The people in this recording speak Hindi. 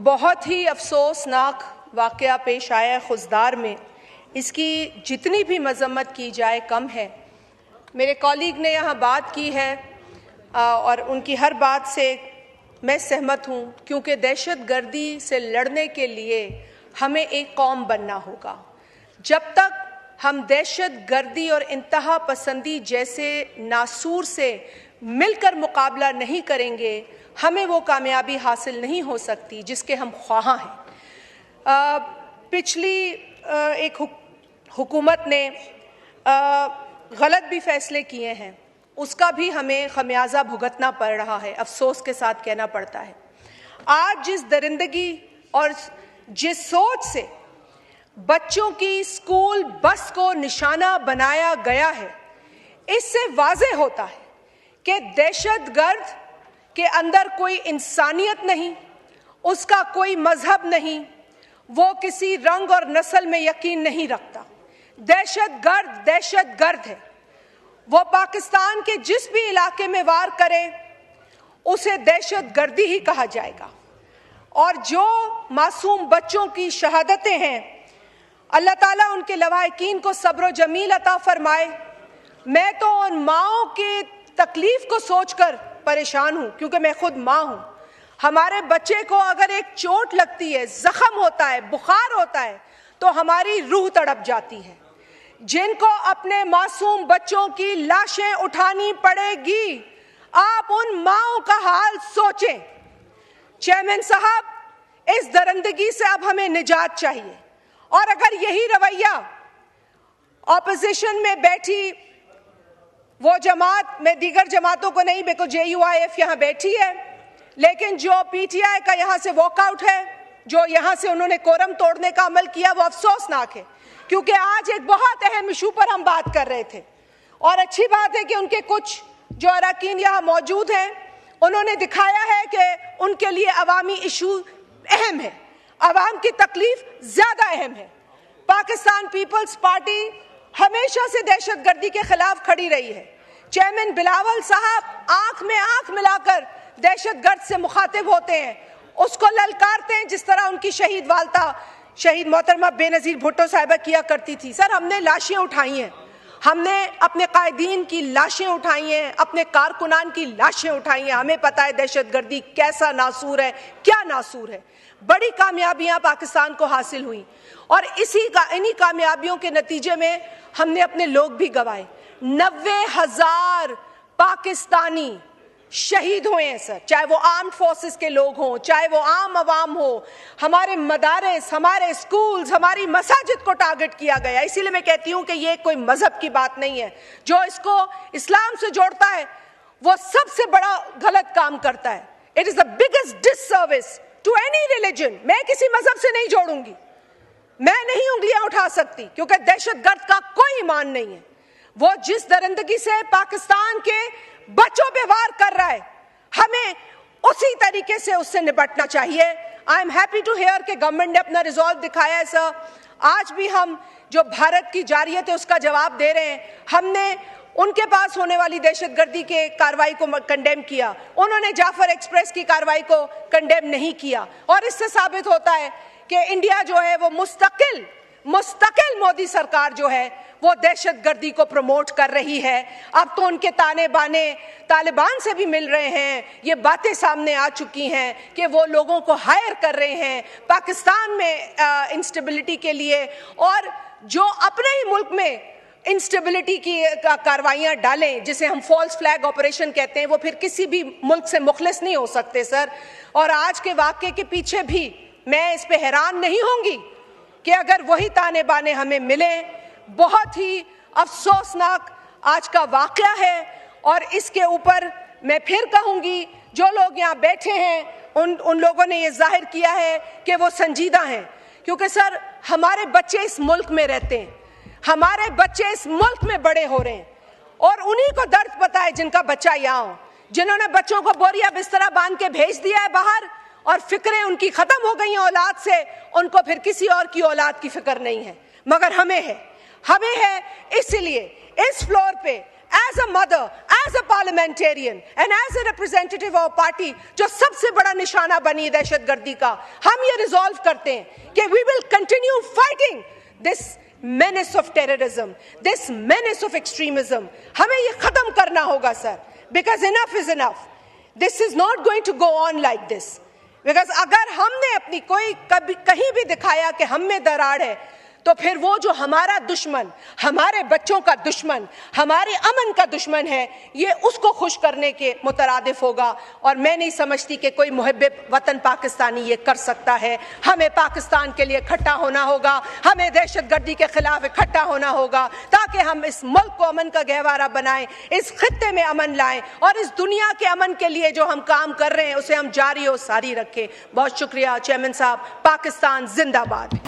बहुत ही अफसोसनाक वाक़या पेश आया है खुजदार में। इसकी जितनी भी मजम्मत की जाए कम है। मेरे कॉलीग ने यहाँ बात की है और उनकी हर बात से मैं सहमत हूँ, क्योंकि दहशतगर्दी से लड़ने के लिए हमें एक कौम बनना होगा। जब तक हम दहशतगर्दी और इंतहा पसंदी जैसे नासूर से मिलकर मुकाबला नहीं करेंगे, हमें वो कामयाबी हासिल नहीं हो सकती जिसके हम ख्वाहां हैं। पिछली एक हुकूमत ने गलत भी फैसले किए हैं, उसका भी हमें खमियाजा भुगतना पड़ रहा है, अफसोस के साथ कहना पड़ता है। आज जिस दरिंदगी और जिस सोच से बच्चों की स्कूल बस को निशाना बनाया गया है, इससे वाज़ेह होता है कि दहशतगर्द के अंदर कोई इंसानियत नहीं, उसका कोई मजहब नहीं, वो किसी रंग और नस्ल में यकीन नहीं रखता। दहशतगर्द है। वो पाकिस्तान के जिस भी इलाके में वार करे उसे दहशतगर्दी ही कहा जाएगा। और जो मासूम बच्चों की शहादतें हैं, अल्लाह ताला उनके लवाहिकीन को सब्र जमील अता फरमाए। मैं तो उन माओं की तकलीफ को सोचकर परेशान हूं, क्योंकि मैं खुद माँ हूं। हमारे बच्चे को अगर एक चोट लगती है, जख्म होता है, बुखार होता है, तो हमारी रूह तड़प जाती है। जिनको अपने मासूम बच्चों की लाशें उठानी पड़ेगी, आप उन माओं का हाल सोचें। चेयरमैन साहब, इस दरिंदगी से अब हमें निजात चाहिए। और अगर यही रवैया ऑपोजिशन में बैठी वो जमात, में दीगर जमातों को नहीं, मेरे को JUIF यहाँ बैठी है, लेकिन जो PTI का यहाँ से वॉकआउट है, जो यहाँ से उन्होंने कोरम तोड़ने का अमल किया, वो अफसोसनाक है। क्योंकि आज एक बहुत अहम इशू पर हम बात कर रहे थे और अच्छी बात है कि उनके कुछ जो अरकान यहाँ मौजूद हैं, उन्होंने दिखाया है कि उनके लिए अवामी इशू अहम है, अवाम की तकलीफ ज्यादा अहम है। पाकिस्तान पीपल्स पार्टी हमेशा से दहशतगर्दी के खिलाफ खड़ी रही है। चेयरमैन बिलावल साहब आंख में आंख मिलाकर दहशतगर्द से मुखातिब होते हैं, उसको ललकारते हैं, जिस तरह उनकी शहीद वालदा शहीद मोहतरमा बेनज़ीर भुट्टो साहिबा किया करती थी। सर, हमने लाशें उठाई हैं, हमने अपने कायदीन की लाशें उठाई हैं, अपने कारकुनान की लाशें उठाई हैं। हमें पता है दहशतगर्दी कैसा नासूर है, क्या नासूर है। बड़ी कामयाबियां पाकिस्तान को हासिल हुई और इन्हीं कामयाबियों के नतीजे में हमने अपने लोग भी गंवाए। 90,000 पाकिस्तानी शहीद हुए हैं सर, चाहे वो आर्म्ड फोर्सेस के लोग हों, चाहे वो आम आवाम हो। हमारे मदारिस, हमारे स्कूल्स, हमारी मसाजिद को टारगेट किया गया। इसीलिए मैं कहती हूँ कि ये कोई मजहब की बात नहीं है। जो इसको इस्लाम से जोड़ता है वो सबसे बड़ा गलत काम करता है। It is the biggest disservice to any religion. मैं किसी मजहब से नहीं जोड़ूंगी, मैं नहीं उंगलियां उठा सकती, क्योंकि दहशतगर्द का कोई ईमान नहीं है। वो जिस दरिंदगी से पाकिस्तान के बच्चों पे वार कर रहा है, हमें उसी तरीके से उससे निपटना चाहिए। I am happy to hear कि गवर्नमेंट ने अपना रिजॉल्व दिखाया है सर। आज भी हम जो भारत की जारियत है उसका जवाब दे रहे हैं। हमने उनके पास होने वाली दहशतगर्दी के कार्रवाई को कंडेम किया, उन्होंने जाफर एक्सप्रेस की कार्रवाई को कंडेम नहीं किया। और इससे साबित होता है कि इंडिया जो है वो मुस्तकिल मोदी सरकार जो है वो दहशतगर्दी को प्रमोट कर रही है। अब तो उनके ताने बाने तालिबान से भी मिल रहे हैं। ये बातें सामने आ चुकी हैं कि वो लोगों को हायर कर रहे हैं पाकिस्तान में इंस्टेबिलिटी के लिए, और जो अपने ही मुल्क में इंस्टेबिलिटी की कार्रवाइयां डालें, जिसे हम फॉल्स फ्लैग ऑपरेशन कहते हैं, वो फिर किसी भी मुल्क से मुखलिस नहीं हो सकते सर। और आज के वाक़े के पीछे भी मैं इस पे हैरान नहीं होंगी कि अगर वही ताने बाने हमें मिले। बहुत ही अफसोसनाक आज का वाक़या है और इसके ऊपर मैं फिर कहूँगी, जो लोग यहाँ बैठे हैं उन लोगों ने ये जाहिर किया है कि वो संजीदा हैं, क्योंकि सर हमारे बच्चे इस मुल्क में रहते हैं, हमारे बच्चे इस मुल्क में बड़े हो रहे हैं, और उन्हीं को दर्द पता है जिनका बच्चा यहाँ हो, जिन्होंने बच्चों को बोरिया बिस्तरा बांध के भेज दिया है बाहर और फिक्रें उनकी खत्म हो गई हैं औलाद से, उनको फिर किसी और की औलाद की फिक्र नहीं है। मगर हमें है, इसलिए इस फ्लोर पे as a mother, as a parliamentarian and as a representative of party जो सबसे बड़ा निशाना बनी दहशतगर्दी का, हम ये रिजॉल्व करते हैं कि we will continue fighting this menace of terrorism, this menace of extremism. हमें ये खत्म करना होगा sir, because enough is enough. This is not going to go on like this. Because अगर हमने अपनी कोई कभी कहीं भी दिखाया कि हम में दरार है, तो फिर वो जो हमारा दुश्मन, हमारे बच्चों का दुश्मन, हमारे अमन का दुश्मन है, ये उसको खुश करने के मुतरादिफ होगा। और मैं नहीं समझती कि कोई मुहिब्बे वतन पाकिस्तानी ये कर सकता है। हमें पाकिस्तान के लिए इकट्ठा होना होगा, हमें दहशतगर्दी के खिलाफ इकट्ठा होना होगा, ताकि हम इस मुल्क को अमन का गहवारा बनाएं, इस खित्ते में अमन लाएं और इस दुनिया के अमन के लिए जो हम काम कर रहे हैं उसे हम जारी और सारी रखें। बहुत शुक्रिया चेयरमैन साहब। पाकिस्तान जिंदाबाद।